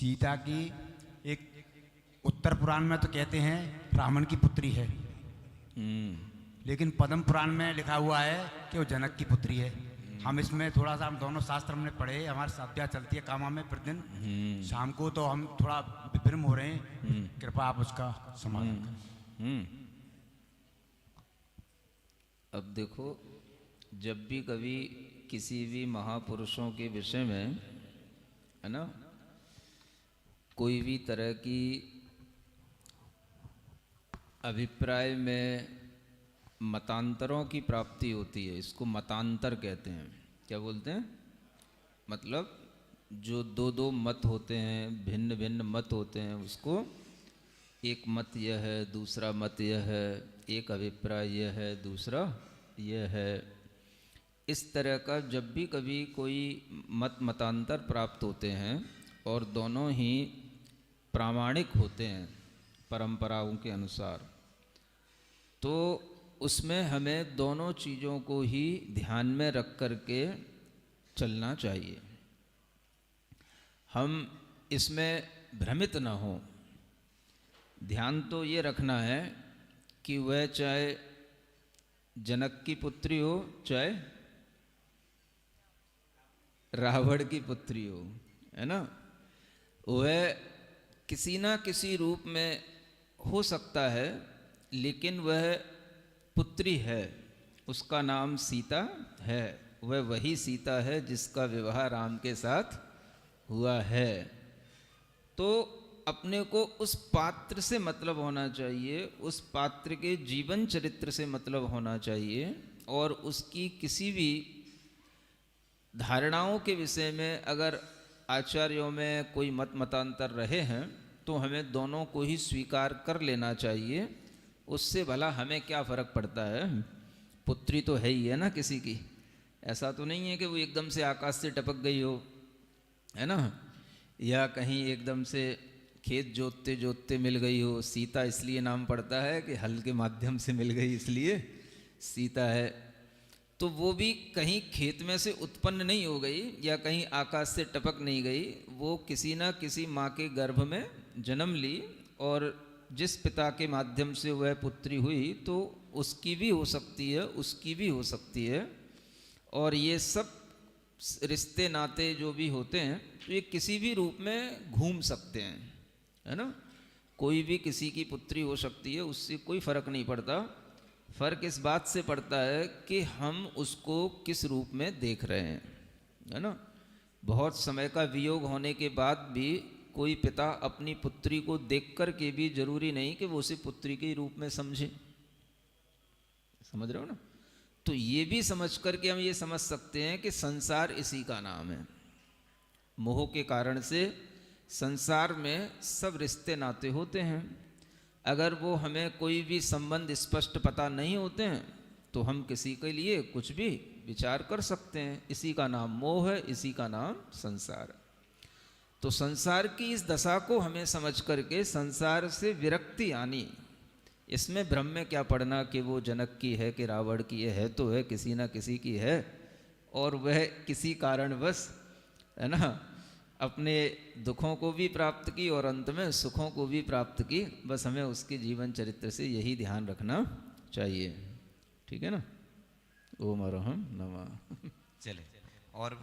सीता की एक उत्तर पुराण में तो कहते हैं रावण की पुत्री है, लेकिन पद्म पुराण में लिखा हुआ है कि वो जनक की पुत्री है। हम इसमें थोड़ा सा, हम दोनों शास्त्र हमने पढ़े, हमारी साध्या चलती है कामा में प्रतिदिन शाम को, तो हम थोड़ा विभ्रम हो रहे हैं। कृपया आप उसका समाधान करें। अब देखो, जब भी कभी किसी भी महापुरुषों के विषय में, है ना, कोई भी तरह की अभिप्राय में मतांतरों की प्राप्ति होती है, इसको मतांतर कहते हैं। क्या बोलते हैं? मतलब जो दो दो मत होते हैं, भिन्न भिन्न मत होते हैं, उसको एक मत यह है, दूसरा मत यह है, एक अभिप्राय यह है, दूसरा यह है। इस तरह का जब भी कभी कोई मतांतर प्राप्त होते हैं और दोनों ही प्रामाणिक होते हैं परंपराओं के अनुसार, तो उसमें हमें दोनों चीज़ों को ही ध्यान में रख कर के चलना चाहिए। हम इसमें भ्रमित ना हो। ध्यान तो ये रखना है कि वह चाहे जनक की पुत्री हो, चाहे रावण की पुत्री हो, है ना, वह किसी ना किसी रूप में हो सकता है, लेकिन वह पुत्री है, उसका नाम सीता है। वह वही सीता है जिसका विवाह राम के साथ हुआ है। तो अपने को उस पात्र से मतलब होना चाहिए, उस पात्र के जीवन चरित्र से मतलब होना चाहिए, और उसकी किसी भी धारणाओं के विषय में अगर आचार्यों में कोई मतांतर रहे हैं तो हमें दोनों को ही स्वीकार कर लेना चाहिए। उससे भला हमें क्या फ़र्क पड़ता है? पुत्री तो है ही है ना किसी की। ऐसा तो नहीं है कि वो एकदम से आकाश से टपक गई हो, है ना, या कहीं एकदम से खेत जोतते जोतते मिल गई हो। सीता इसलिए नाम पड़ता है कि हल के माध्यम से मिल गई, इसलिए सीता है। तो वो भी कहीं खेत में से उत्पन्न नहीं हो गई या कहीं आकाश से टपक नहीं गई, वो किसी ना किसी माँ के गर्भ में जन्म ली, और जिस पिता के माध्यम से वह पुत्री हुई तो उसकी भी हो सकती है, उसकी भी हो सकती है। और ये सब रिश्ते नाते जो भी होते हैं तो ये किसी भी रूप में घूम सकते हैं, है ना। कोई भी किसी की पुत्री हो सकती है, उससे कोई फर्क नहीं पड़ता। फर्क इस बात से पड़ता है कि हम उसको किस रूप में देख रहे हैं, है ना। बहुत समय का वियोग होने के बाद भी कोई पिता अपनी पुत्री को देख कर के भी जरूरी नहीं कि वो उसे पुत्री के रूप में समझे। समझ रहे हो ना। तो ये भी समझ करके हम ये समझ सकते हैं कि संसार इसी का नाम है। मोह के कारण से संसार में सब रिश्ते नाते होते हैं। अगर वो हमें कोई भी संबंध स्पष्ट पता नहीं होते हैं तो हम किसी के लिए कुछ भी विचार कर सकते हैं। इसी का नाम मोह है, इसी का नाम संसार। तो संसार की इस दशा को हमें समझ करके संसार से विरक्ति आनी, इसमें भ्रम में क्या पड़ना कि वो जनक की है कि रावण की है तो है, किसी ना किसी की है, और वह किसी कारणवश, है ना, अपने दुखों को भी प्राप्त की और अंत में सुखों को भी प्राप्त की। बस हमें उसके जीवन चरित्र से यही ध्यान रखना चाहिए। ठीक है ना। ओम अरहम नमः। चले और